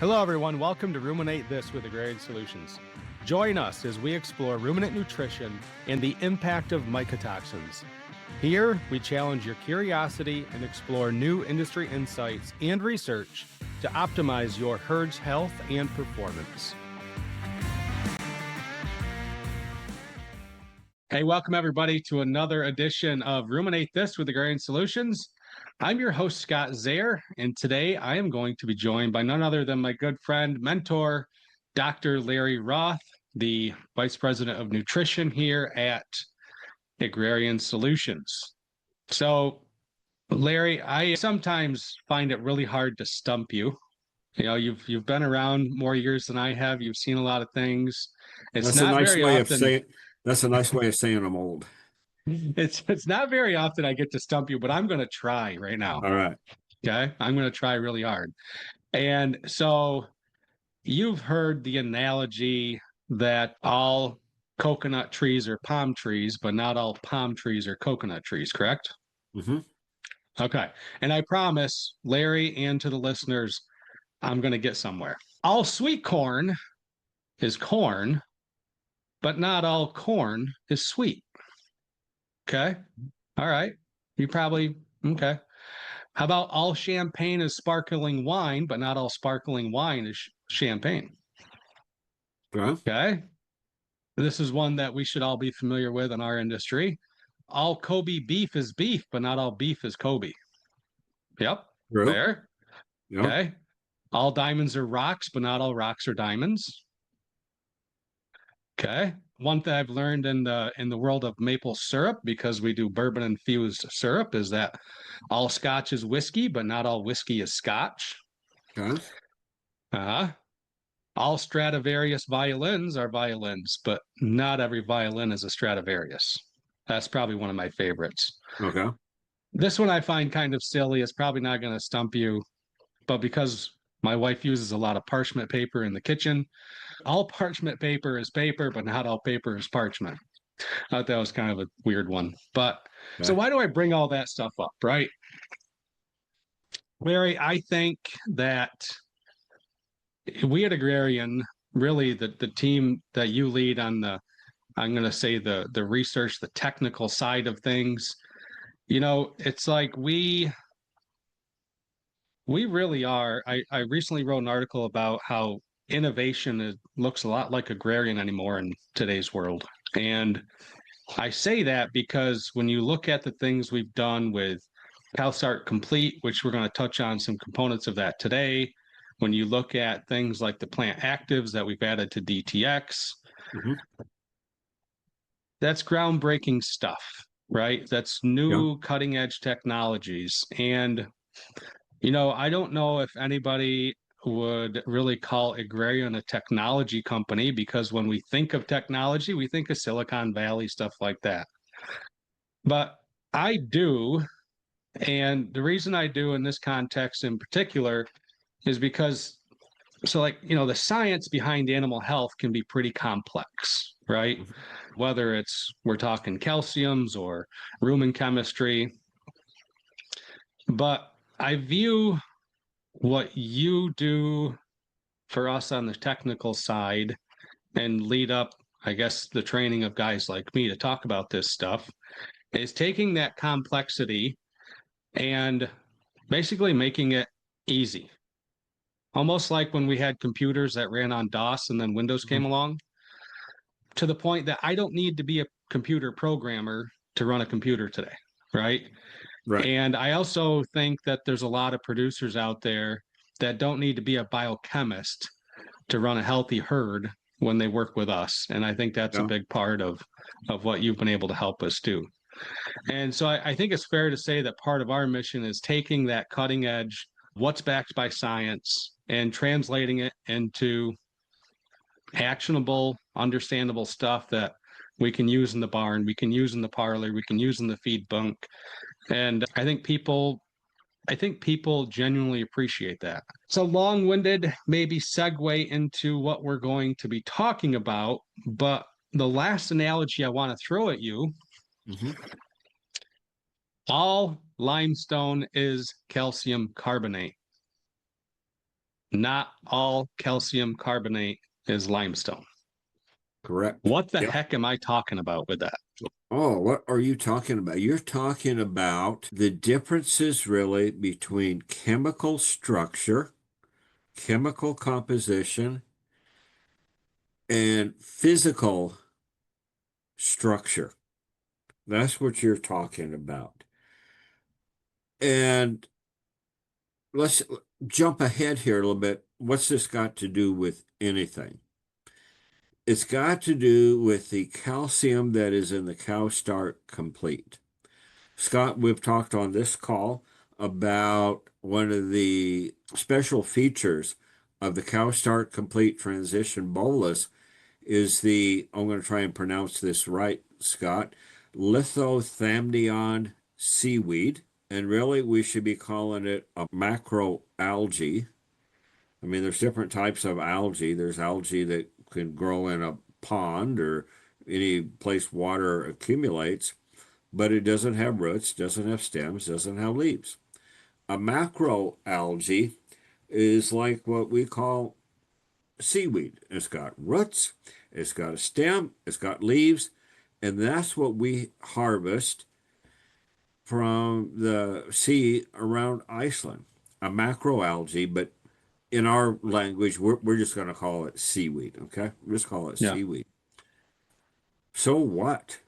Hello, everyone. Welcome to Ruminate This with Agrarian Solutions. Join us as we explore ruminant nutrition and the impact of mycotoxins. Here, we challenge your curiosity and explore new industry insights and research to optimize your herd's health and performance. Hey, welcome everybody to another edition of Ruminate This with Agrarian Solutions. I'm your host, Scott Zehr, and today I am going to be joined by none other than my good friend, mentor, Dr. Larry Roth, the Vice President of Nutrition here at Agrarian Solutions. So, Larry, I sometimes find it really hard to stump you. You know, you've been around more years than I have. You've seen a lot of things. That's a nice way of saying. That's a nice way of saying I'm old. It's not very often I get to stump you, but I'm going to try right now. All right. Okay. I'm going to try really hard. And so you've heard the analogy that all coconut trees are palm trees, but not all palm trees are coconut trees, correct? Mm-hmm. Okay. And I promise, Larry, and to the listeners, I'm going to get somewhere. All sweet corn is corn, but not all corn is sweet. Okay. All right. You probably, okay. How about all champagne is sparkling wine, but not all sparkling wine is champagne? Okay. This is one that we should all be familiar with in our industry. All Kobe beef is beef, but not all beef is Kobe. Yep. True. There. Yep. Okay. All diamonds are rocks, but not all rocks are diamonds. Okay. One thing I've learned in the world of maple syrup, because we do bourbon infused syrup, is that all Scotch is whiskey, but not all whiskey is Scotch. Okay. All Stradivarius violins are violins, but not every violin is a Stradivarius. That's probably one of my favorites. Okay. This one I find kind of silly. It's probably not going to stump you, but because my wife uses a lot of parchment paper in the kitchen, all parchment paper is paper, but not all paper is parchment. I thought that was kind of a weird one. But okay. So why do I bring all that stuff up, right? Larry, I think that we at Agrarian, really the team that you lead on the, I'm going to say the research, the technical side of things, you know, it's like we really are. I recently wrote an article about how innovation looks a lot like agrarian anymore in today's world. And I say that because when you look at the things we've done with calcite complete, which we're going to touch on some components of that today, when you look at things like the plant actives that we've added to DTX, that's groundbreaking stuff, right? That's new cutting edge technologies. And, you know, I don't know if anybody would really call Agrarian a technology company, because when we think of technology, we think of Silicon Valley, stuff like that. But I do. And the reason I do in this context in particular is because, so like, you know, the science behind animal health can be pretty complex, right? Whether it's, we're talking calciums or rumen chemistry. But I view what you do for us on the technical side and lead up, I guess, the training of guys like me to talk about this stuff, is taking that complexity and basically making it easy. Almost like when we had computers that ran on DOS and then Windows came along, to the point that I don't need to be a computer programmer to run a computer today, right? Right. And I also think that there's a lot of producers out there that don't need to be a biochemist to run a healthy herd when they work with us. And I think that's a big part of what you've been able to help us do. And so I think it's fair to say that part of our mission is taking that cutting edge, what's backed by science, and translating it into actionable, understandable stuff that we can use in the barn, we can use in the parlor, we can use in the feed bunk. And I think people genuinely appreciate that. It's a long-winded, maybe segue into what we're going to be talking about, but the last analogy I want to throw at you, all limestone is calcium carbonate. not all calcium carbonate is limestone. Correct. What the Yep. heck am I talking about with that? Oh, what are you talking about? You're talking about the differences really between chemical structure, chemical composition, and physical structure. That's what you're talking about. And let's jump ahead here a little bit. What's this got to do with anything? It's got to do with the calcium that is in the cow start complete. Scott, we've talked on this call about one of the special features of the cow start complete transition bolus is I'm going to try and pronounce this right, Scott, lithothamnion seaweed. And really, we should be calling it a macroalgae. I mean, there's different types of algae. There's algae that can grow in a pond or any place water accumulates, but it doesn't have roots, doesn't have stems, doesn't have leaves. A macroalgae is like what we call seaweed. It's got roots, it's got a stem, it's got leaves, and that's what we harvest from the sea around Iceland. A macroalgae, but in our language, we're just going to call it seaweed, okay? We'll just call it Yeah. seaweed. So what?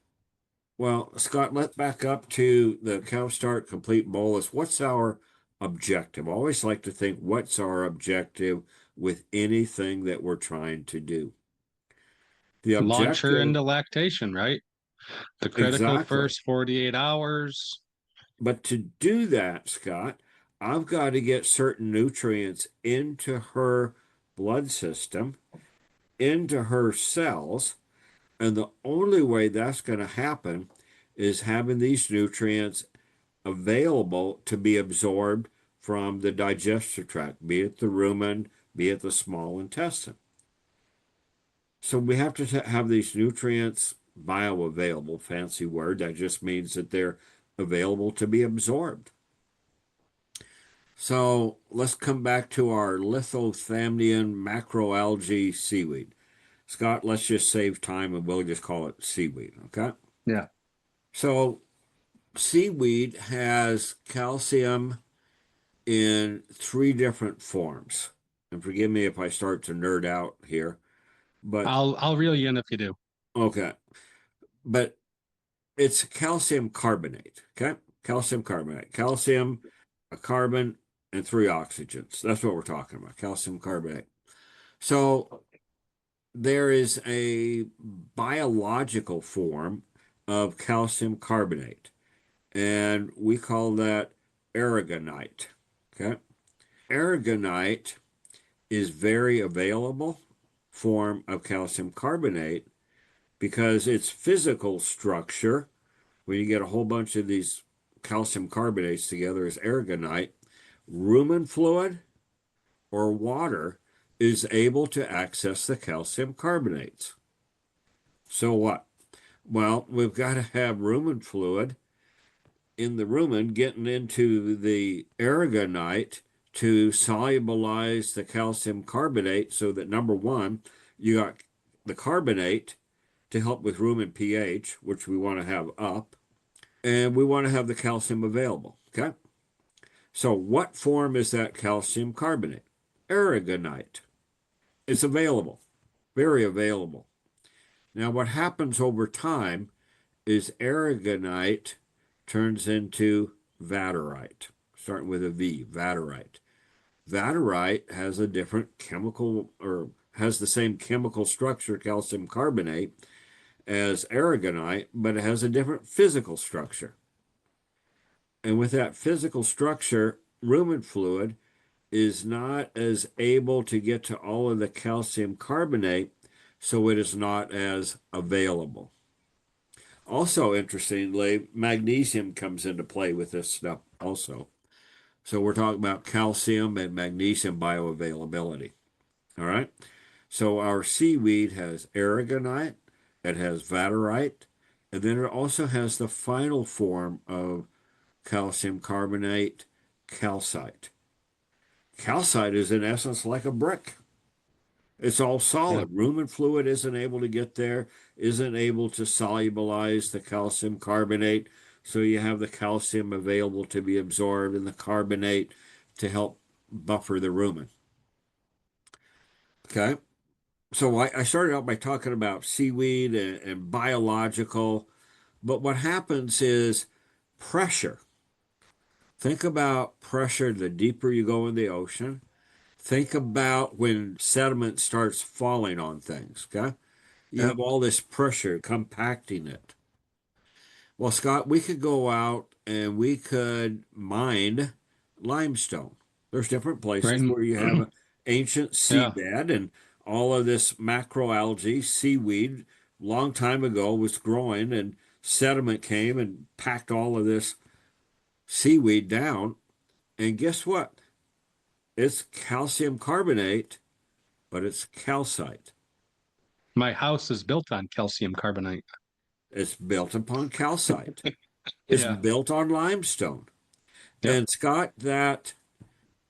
Well, Scott, let's back up to the cow start complete bolus. What's our objective? I always like to think, what's our objective with anything that we're trying to do? The Launch her objective, into lactation, right? The critical exactly. first 48 hours. But to do that, Scott, I've got to get certain nutrients into her blood system, into her cells. And the only way that's going to happen is having these nutrients available to be absorbed from the digestive tract, be it the rumen, be it the small intestine. So we have to have these nutrients bioavailable, fancy word. That just means that they're available to be absorbed. So let's come back to our lithothamnion macroalgae seaweed. Scott, let's just save time and we'll just call it seaweed, okay? Yeah. So seaweed has calcium in three different forms. And forgive me if I start to nerd out here, but I'll reel you in if you do. okay. But it's calcium carbonate, okay? Calcium carbonate. Calcium, a carbon, and three oxygens. That's what we're talking about, calcium carbonate. So there is a biological form of calcium carbonate, and we call that aragonite, okay? Aragonite is very available form of calcium carbonate because its physical structure, when you get a whole bunch of these calcium carbonates together as aragonite, rumen fluid or water is able to access the calcium carbonates. So what? Well, we've got to have rumen fluid in the rumen getting into the aragonite to solubilize the calcium carbonate so that number one, you got the carbonate to help with rumen pH, which we want to have up, and we want to have the calcium available. Okay. So what form is that calcium carbonate? Aragonite. It's available, very available. Now, what happens over time is aragonite turns into vaterite, starting with a V, vaterite. Vaterite has a different chemical, or has the same chemical structure, calcium carbonate, as aragonite, but it has a different physical structure. And with that physical structure, rumen fluid is not as able to get to all of the calcium carbonate, so it is not as available. Also, interestingly, magnesium comes into play with this stuff also. So we're talking about calcium and magnesium bioavailability. All right. So our seaweed has aragonite, it has vaterite, and then it also has the final form of calcium carbonate, calcite. Calcite is in essence like a brick. It's all Yeah. solid. Rumen fluid isn't able to get there, isn't able to solubilize the calcium carbonate. So you have the calcium available to be absorbed in the carbonate to help buffer the rumen. Okay. So I started out by talking about seaweed and biological, but what happens is pressure. Think about pressure the deeper you go in the ocean. Think about when sediment starts falling on things, okay? You Yeah. have all this pressure compacting it. Well, Scott, we could go out and we could mine limestone. There's different Right. places where you have an ancient Yeah. seabed and all of this macroalgae, seaweed, long time ago was growing and sediment came and packed all of this seaweed down. And guess what? It's calcium carbonate, but it's calcite. My house is built on calcium carbonate. It's built upon calcite. It's Yeah. built on limestone. Yep. And Scott, that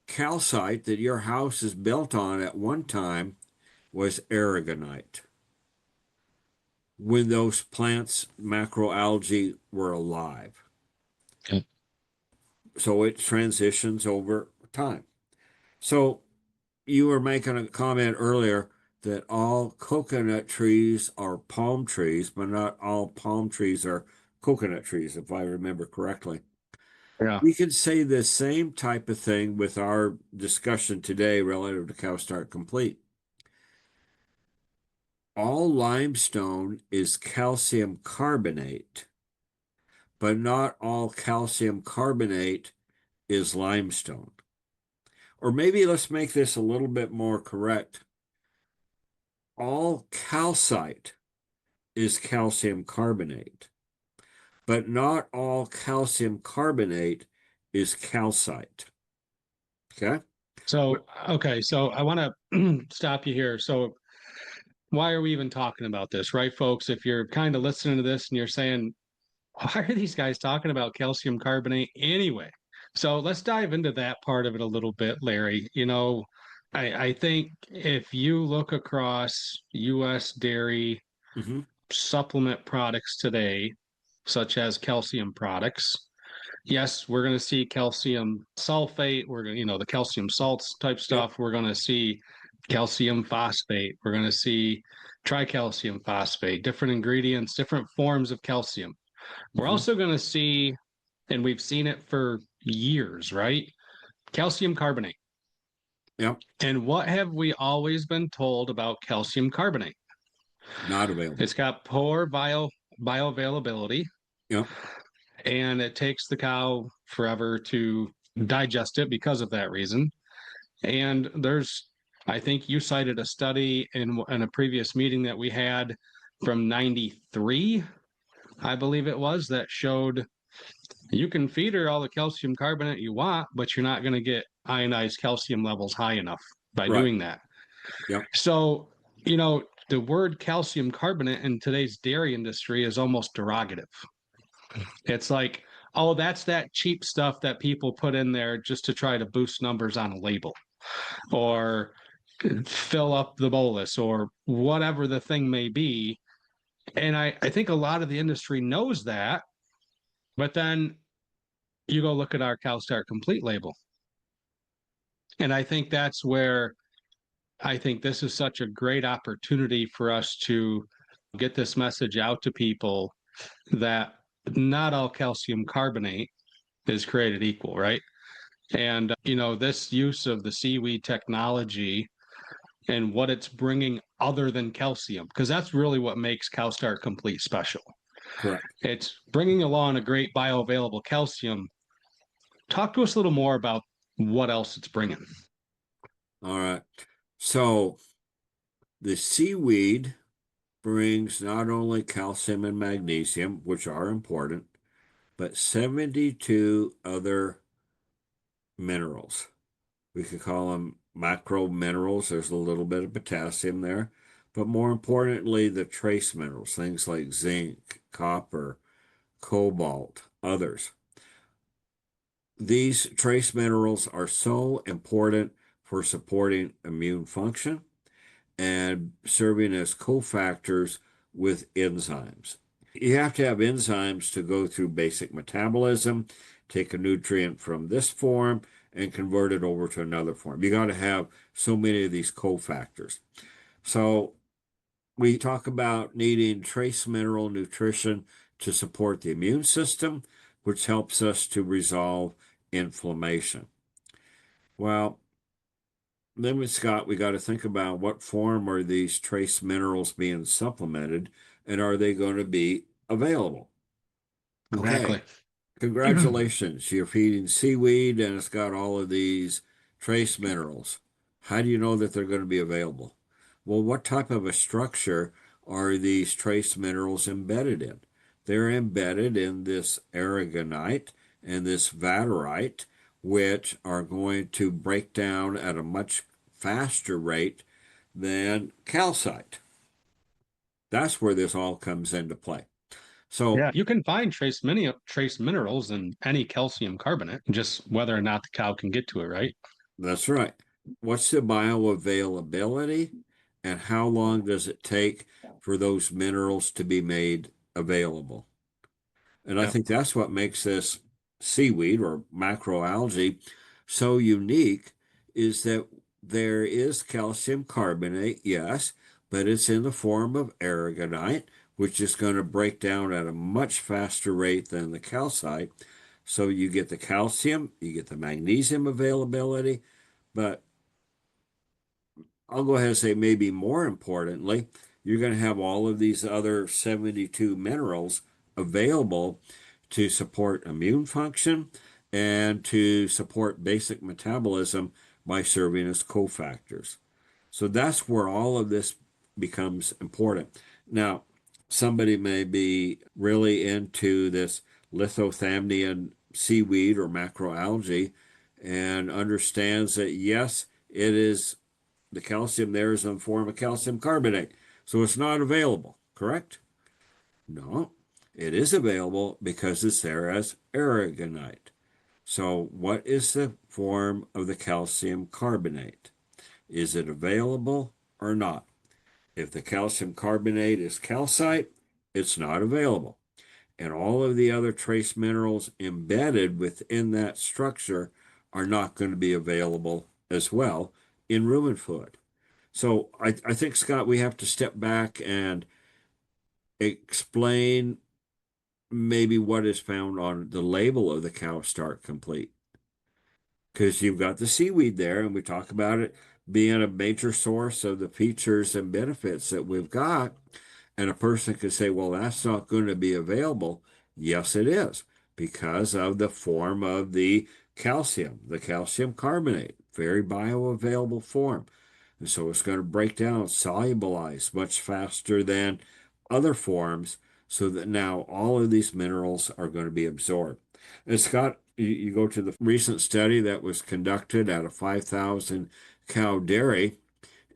calcite that your house is built on at one time was aragonite. When those plants, macroalgae, were alive. Okay. So it transitions over time. So you were making a comment earlier that all coconut trees are palm trees, but not all palm trees are coconut trees, if I remember correctly. Yeah. We could say the same type of thing with our discussion today relative to CalStart Complete. All limestone is calcium carbonate, but not all calcium carbonate is limestone. Or maybe let's make this a little bit more correct. All calcite is calcium carbonate, but not all calcium carbonate is calcite. Okay? So, okay. So I want to stop you here. So why are we even talking about this, right, folks? If you're kind of listening to this and you're saying, why are these guys talking about calcium carbonate anyway? So let's dive into that part of it a little bit, Larry. I think if you look across US dairy Mm-hmm. supplement products today, such as calcium products, yes, we're going to see calcium sulfate. We're going to, the calcium salts type Yep. stuff. We're going to see calcium phosphate. We're going to see tricalcium phosphate, different ingredients, different forms of calcium. We're Mm-hmm. also going to see, and we've seen it for years, right? Calcium carbonate. Yep. And what have we always been told about calcium carbonate? Not available. It's got poor bioavailability, Yep. and it takes the cow forever to digest it because of that reason. And I think you cited a study in a previous meeting that we had from 93, I believe it was, that showed you can feed her all the calcium carbonate you want, but you're not going to get ionized calcium levels high enough by Right. doing that. Yep. So, the word calcium carbonate in today's dairy industry is almost derogative. It's like, oh, that's that cheap stuff that people put in there just to try to boost numbers on a label or fill up the bolus or whatever the thing may be. And I think a lot of the industry knows that, but then you go look at our CalStart Complete label. And I think that's where I think this is such a great opportunity for us to get this message out to people that not all calcium carbonate is created equal, right? And, this use of the seaweed technology and what it's bringing other than calcium, because that's really what makes CalStart Complete special. Correct. It's bringing along a great bioavailable calcium. Talk to us a little more about what else it's bringing. All right. So the seaweed brings not only calcium and magnesium, which are important, but 72 other minerals. We could call them macro minerals. There's a little bit of potassium there, but more importantly, the trace minerals, things like zinc, copper, cobalt, others. These trace minerals are so important for supporting immune function and serving as cofactors with enzymes. You have to have enzymes to go through basic metabolism, take a nutrient from this form and convert it over to another form. You got to have so many of these cofactors. So we talk about needing trace mineral nutrition to support the immune system, which helps us to resolve inflammation. Well, then with Scott, we got to think about what form are these trace minerals being supplemented and are they going to be available? Okay, Exactly. congratulations. You're feeding seaweed and it's got all of these trace minerals. How do you know that they're going to be available? Well, what type of a structure are these trace minerals embedded in? They're embedded in this aragonite and this vaterite, which are going to break down at a much faster rate than calcite. That's where this all comes into play. So Yeah, you can find trace minerals in any calcium carbonate, just whether or not the cow can get to it, right? that's right. What's the bioavailability and how long does it take for those minerals to be made available? And I Yep. think that's what makes this seaweed or macroalgae so unique is that there is calcium carbonate, yes, but it's in the form of aragonite, which is going to break down at a much faster rate than the calcite. So you get the calcium, you get the magnesium availability, but I'll go ahead and say maybe more importantly, you're going to have all of these other 72 minerals available to support immune function and to support basic metabolism by serving as cofactors. So that's where all of this becomes important. Now, somebody may be really into this lithothamnian seaweed or macroalgae and understands that yes, it is the calcium there is in the form of calcium carbonate. So it's not available, correct? No, it is available because it's there as aragonite. So what is the form of the calcium carbonate? Is it available or not? If the calcium carbonate is calcite, it's not available. And all of the other trace minerals embedded within that structure are not going to be available as well in rumen food. So I think, Scott, we have to step back and explain maybe what is found on the label of the cow start complete. Because you've got the seaweed there, and we talk about it being a major source of the features and benefits that we've got. And a person could say, well, that's not going to be available. Yes, it is, because of the form of the calcium carbonate, very bioavailable form. And so it's going to break down, solubilize much faster than other forms, so that now all of these minerals are going to be absorbed. And Scott, you go to the recent study that was conducted at a 5,000 cow dairy,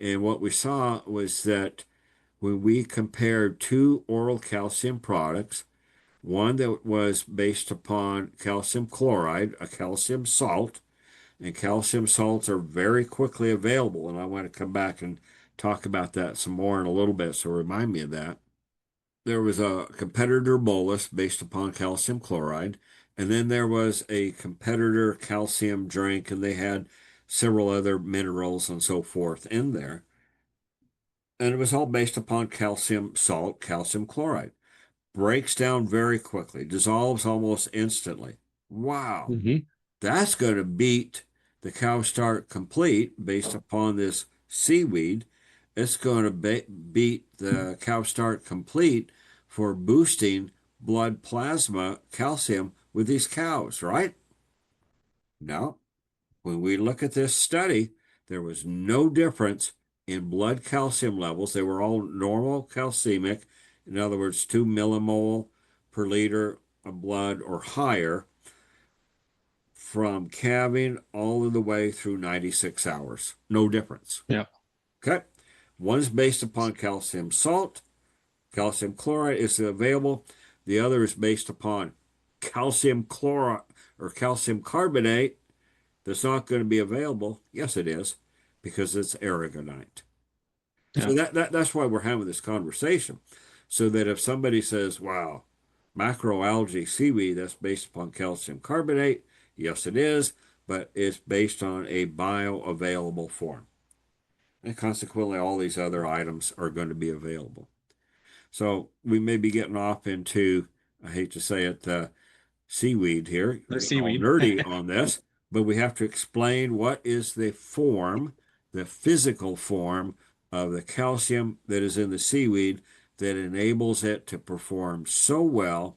and what we saw was that when we compared two oral calcium products, one that was based upon calcium chloride, a calcium salt, and calcium salts are very quickly available. And I want to come back and talk about that some more in a little bit. So remind me of that. There was a competitor bolus based upon calcium chloride. And then there was a competitor calcium drink, and they had several other minerals and so forth in there. And it was all based upon calcium salt, calcium chloride. Breaks down very quickly, dissolves almost instantly. Wow. Hmm. That's going to beat the cow start complete based upon this seaweed. It's going to beat the cow start complete for boosting blood plasma calcium with these cows, right? No. When we look at this study, there was no difference in blood calcium levels. They were all normal calcemic, in other words, 2 millimole per liter of blood or higher from calving all the way through 96 hours. No difference. Yep. Okay. One's based upon calcium salt, calcium chloride is available. The other is based upon calcium chloride or calcium carbonate that's not going to be available. Yes, it is. because it's aragonite. Yeah. So that's why we're having this conversation. So that if somebody says, wow, macroalgae seaweed, that's based upon calcium carbonate, yes, it is, but it's based on a bioavailable form. And consequently, all these other items are going to be available. So we may be getting off into, I hate to say it, seaweed here, The getting all seaweed. nerdy on this, but we have to explain what is the form, the physical form of the calcium that is in the seaweed that enables it to perform so well,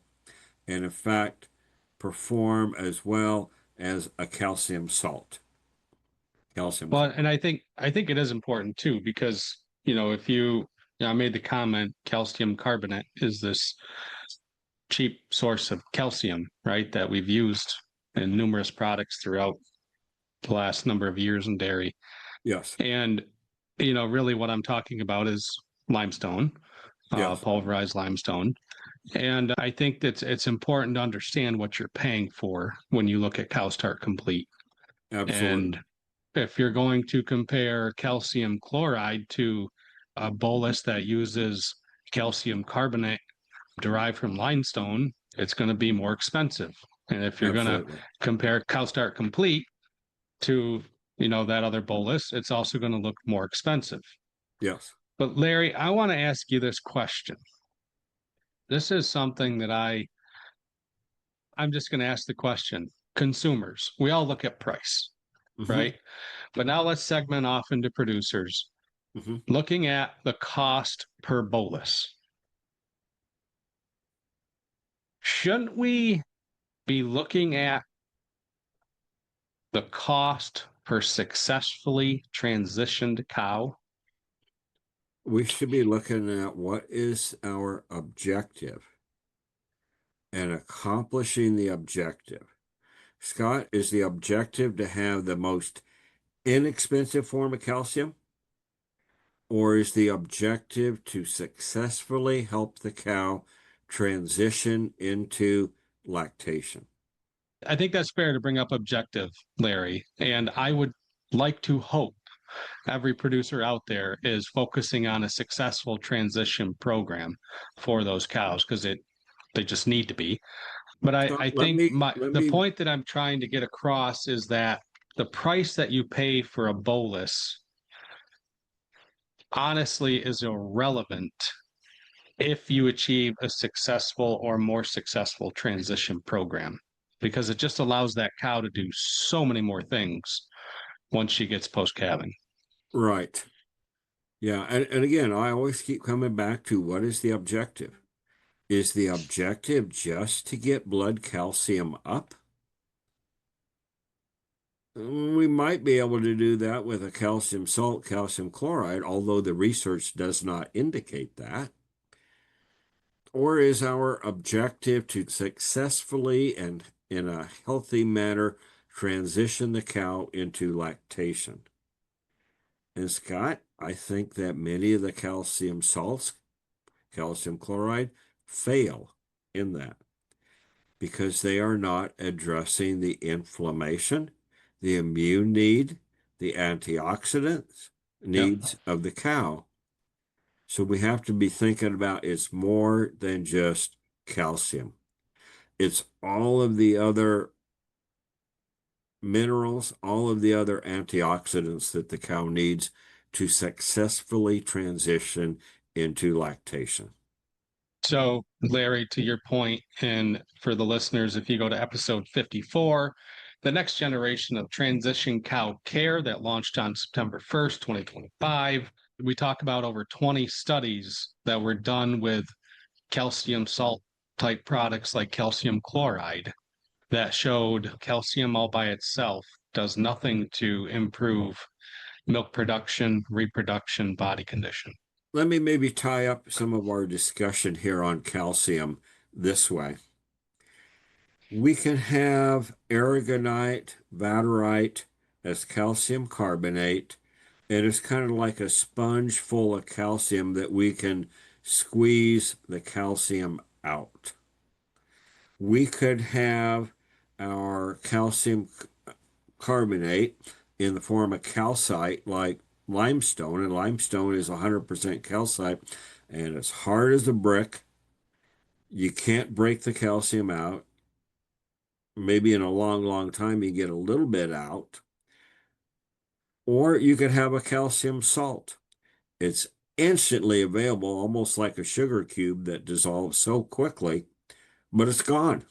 and in fact, perform as well as a calcium salt. Calcium. Well, and I think it is important too, because if I made the comment, calcium carbonate is this cheap source of calcium, right? That we've used in numerous products throughout the last number of years in dairy. Yes. And really what I'm talking about is limestone, Yes. pulverized limestone. And I think that it's important to understand what you're paying for when you look at CowStart Complete. Absolutely. And if you're going to compare calcium chloride to a bolus that uses calcium carbonate derived from limestone, it's going to be more expensive. And if you're going to Absolutely. compare CowStart Complete to that other bolus, it's also going to look more expensive. Yes. But Larry, I want to ask you this question. This is something that I'm just going to ask the question. Consumers, we all look at price, Hmm. right? But now let's segment off into producers. Hmm. Looking at the cost per bolus, shouldn't we be looking at the cost per successfully transitioned cow? We should be looking at what is our objective and accomplishing the objective. Scott, is the objective to have the most inexpensive form of calcium, or is the objective to successfully help the cow transition into lactation? I think that's fair to bring up objective, Larry. And I would like to hope every producer out there is focusing on a successful transition program for those cows because they just need to be. But So I let think me let the me point that I'm trying to get across is that the price that you pay for a bolus honestly is irrelevant if you achieve a successful or more successful transition program because it just allows that cow to do so many more things once she gets post calving. right. Yeah, and again, I always keep coming back to what is the objective? Is the objective just to get blood calcium up? We might be able to do that with a calcium salt, calcium chloride, although the research does not indicate that. Or is our objective to successfully and in a healthy manner transition the cow into lactation? And Scott, I think that many of the calcium salts, calcium chloride, fail in that because they are not addressing the inflammation, the immune need, the antioxidants Yep. needs of the cow. So we have to be thinking about it's more than just calcium. It's all of the other minerals, all of the other antioxidants that the cow needs to successfully transition into lactation. So, Larry, to your point, and for the listeners, if you go to episode 54, the next generation of transition cow care that launched on September 1st, 2025, we talk about over 20 studies that were done with calcium salt type products like calcium chloride that showed calcium all by itself does nothing to improve milk production, reproduction, body condition. Let me maybe tie up some of our discussion here on calcium this way. We can have aragonite, vaterite as calcium carbonate. It is kind of like a sponge full of calcium that we can squeeze the calcium out. We could have our calcium carbonate in the form of calcite like limestone, and limestone is 100% calcite, and it's hard as a brick. You can't break the calcium out. Maybe in a long, long time you get a little bit out. Or you could have a calcium salt. It's instantly available, almost like a sugar cube that dissolves so quickly, but it's gone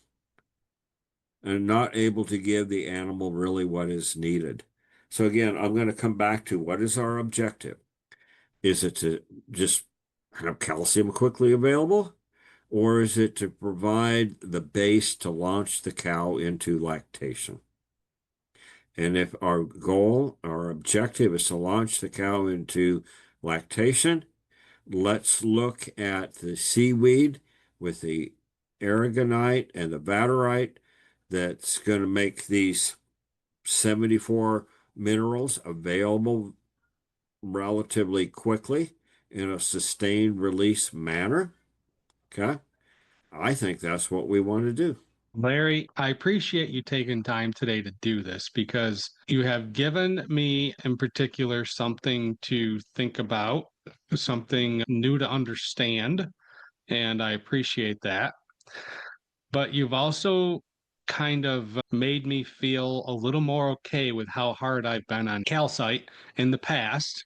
and not able to give the animal really what is needed. So again, I'm going to come back to what is our objective? Is it to just have calcium quickly available? Or is it to provide the base to launch the cow into lactation? And if our goal, our objective is to launch the cow into lactation, let's look at the seaweed with the aragonite and the vaterite that's going to make these 74 minerals available relatively quickly in a sustained release manner. Okay. I think that's what we want to do. Larry, I appreciate you taking time today to do this because you have given me, in particular, something to think about, something new to understand, and I appreciate that. But you've also kind of made me feel a little more okay with how hard I've been on calcite in the past.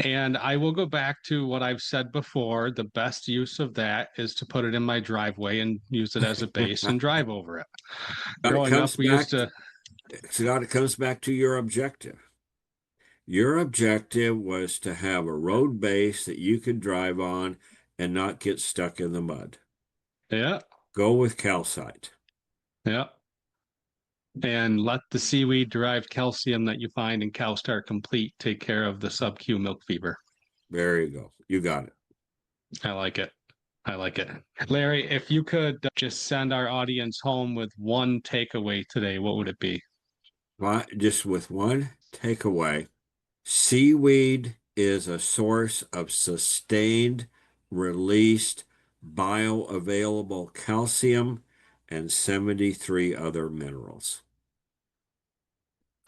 And I will go back to what I've said before. The best use of that is to put it in my driveway and use it as a base and drive over it. But it Growing up, comes we used back, to, Scott, it comes back to your objective. Your objective was to have a road base that you could drive on and not get stuck in the mud. yeah, Go with calcite. yeah. And let the seaweed derived calcium that you find in CowStar Complete take care of the sub-Q milk fever. There you go. You got it. I like it. I like it. Larry, if you could just send our audience home with one takeaway today, what would it be? Just with one takeaway, seaweed is a source of sustained, released, bioavailable calcium and 73 other minerals.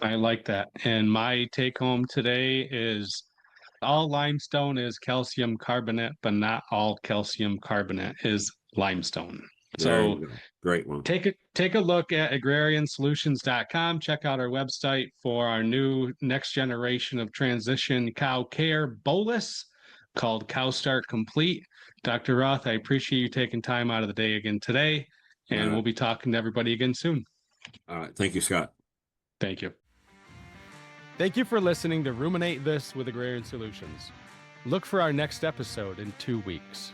I like that. And my take home today is all limestone is calcium carbonate, but not all calcium carbonate is limestone. There So you go. Great one. take a look at agrariansolutions.com. Check out our website for our new next generation of transition cow care bolus called CowStart Complete. Dr. Roth, I appreciate you taking time out of the day again today, and we'll be talking to everybody again soon. All right. Thank you, Scott. Thank you. Thank you for listening to Ruminate This with Agrarian Solutions. Look for our next episode in 2 weeks.